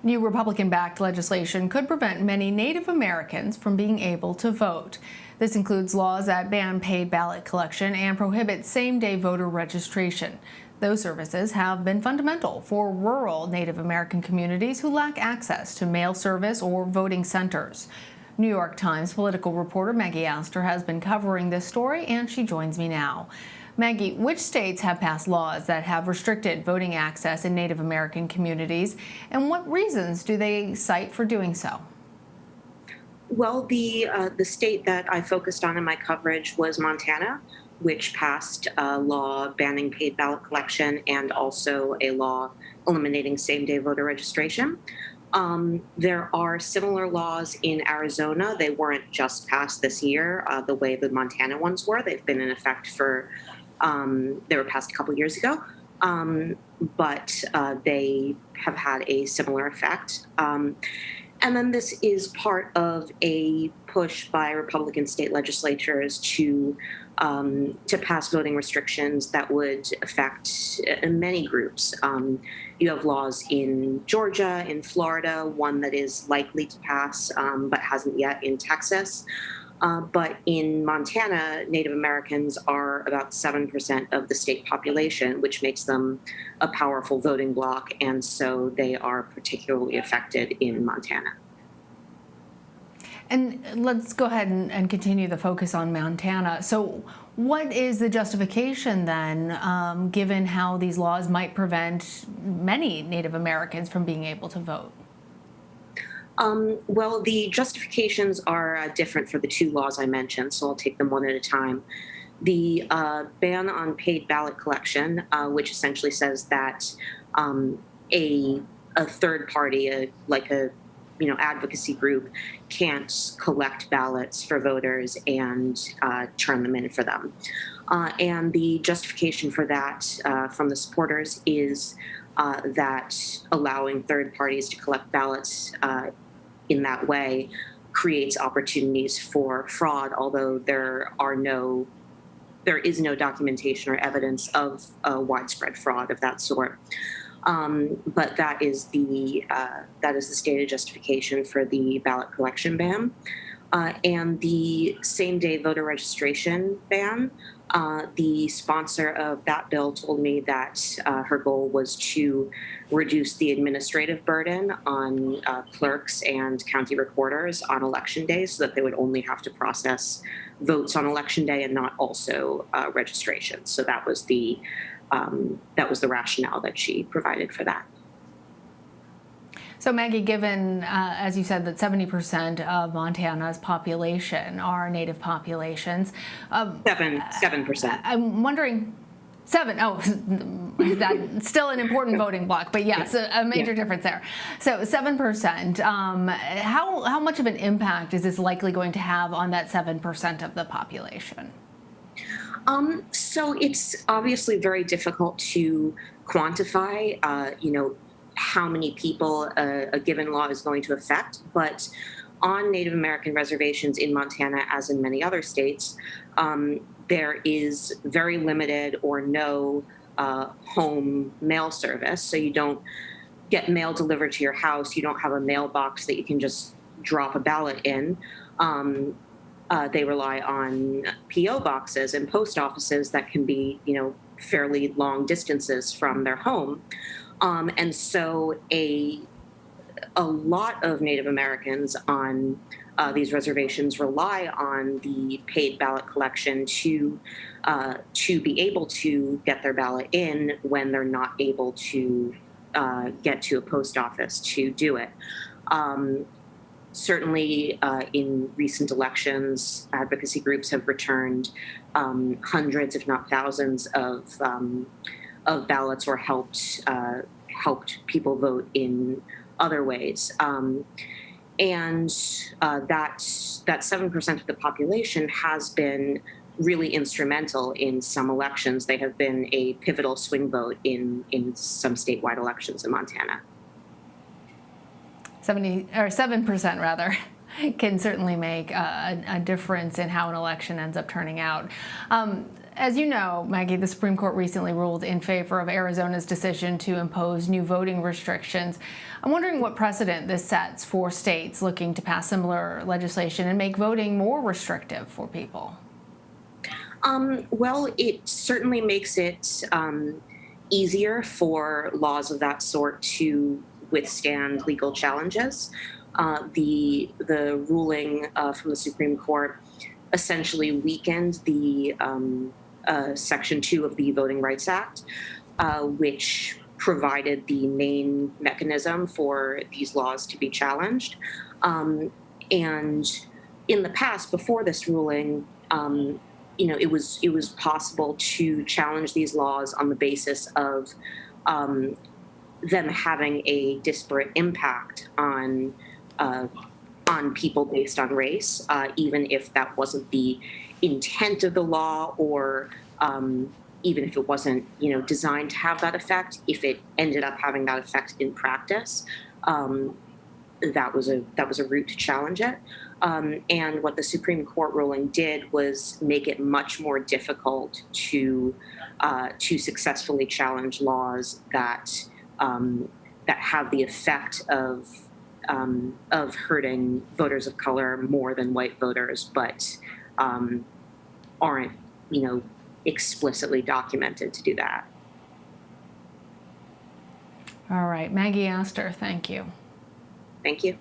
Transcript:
New Republican-backed legislation could prevent many Native Americans from being able to vote. This includes laws that ban paid ballot collection and prohibit same-day voter registration. Those services have been fundamental for rural Native American communities who lack access to mail service or voting centers. New York Times political reporter Maggie Astor has been covering this story, and she joins me now. Maggie, which states have passed laws that have restricted voting access in Native American communities, and what reasons do they cite for doing so? Well, the state that I focused on in my coverage was Montana, which passed a law banning paid ballot collection and also a law eliminating same-day voter registration. There are similar laws in Arizona. They weren't just passed this year the way the Montana ones were. They've been in effect for, they were passed a couple years ago, but they have had a similar effect. And then this is part of a push by Republican state legislatures to pass voting restrictions that would affect many groups. You have laws in Georgia, in Florida, one that is likely to pass but hasn't yet in Texas. But in Montana, Native Americans are about 7% of the state population, which makes them a powerful voting bloc, and so they are particularly affected in Montana. And let's go ahead and continue the focus on Montana. So what is the justification then, given how these laws might prevent many Native Americans from being able to vote? Well, the justifications are different for the two laws I mentioned, so I'll take them one at a time. The ban on paid ballot collection, which essentially says that a third party, like a advocacy group, can't collect ballots for voters and turn them in for them. And the justification for that from the supporters is that allowing third parties to collect ballots in that way creates opportunities for fraud, although there is no documentation or evidence of widespread fraud of that sort. But that is the stated justification for the ballot collection ban. And the same-day voter registration ban, the sponsor of that bill told me that her goal was to reduce the administrative burden on clerks and county recorders on election day, so that they would only have to process votes on election day and not also registration. So that was the rationale that she provided for that. So Maggie, given, as you said, that 70% of Montana's population are Native populations. 7%. I'm wondering, that's still an important voting bloc, but yes, a major difference there. So 7%, how much of an impact is this likely going to have on that 7% of the population? So it's obviously very difficult to quantify, how many people a given law is going to affect. But on Native American reservations in Montana, as in many other states, there is very limited or no home mail service. So you don't get mail delivered to your house. You don't have a mailbox that you can just drop a ballot in. They rely on P.O. boxes and post offices that can be, fairly long distances from their home. And so a lot of Native Americans on these reservations rely on the paid ballot collection to be able to get their ballot in when they're not able to get to a post office to do it. Certainly, in recent elections, advocacy groups have returned hundreds, if not thousands, of ballots or helped people vote in other ways. And that 7% of the population has been really instrumental in some elections. They have been a pivotal swing vote in some statewide elections in Montana. 7% rather, can certainly make a difference in how an election ends up turning out. As you know, Maggie, the Supreme Court recently ruled in favor of Arizona's decision to impose new voting restrictions. I'm wondering what precedent this sets for states looking to pass similar legislation and make voting more restrictive for people. Well, it certainly makes it easier for laws of that sort to withstand legal challenges. The ruling from the Supreme Court essentially weakened the Section 2 of the Voting Rights Act, which provided the main mechanism for these laws to be challenged. And in the past, before this ruling, it was possible to challenge these laws on the basis of them having a disparate impact on people based on race, even if that wasn't the intent of the law, or even if it wasn't designed to have that effect. If it ended up having that effect in practice, that was a route to challenge it. And what the Supreme Court ruling did was make it much more difficult to successfully challenge laws that have the effect of hurting voters of color more than white voters, but aren't explicitly documented to do that. All right, Maggie Astor, thank you. Thank you.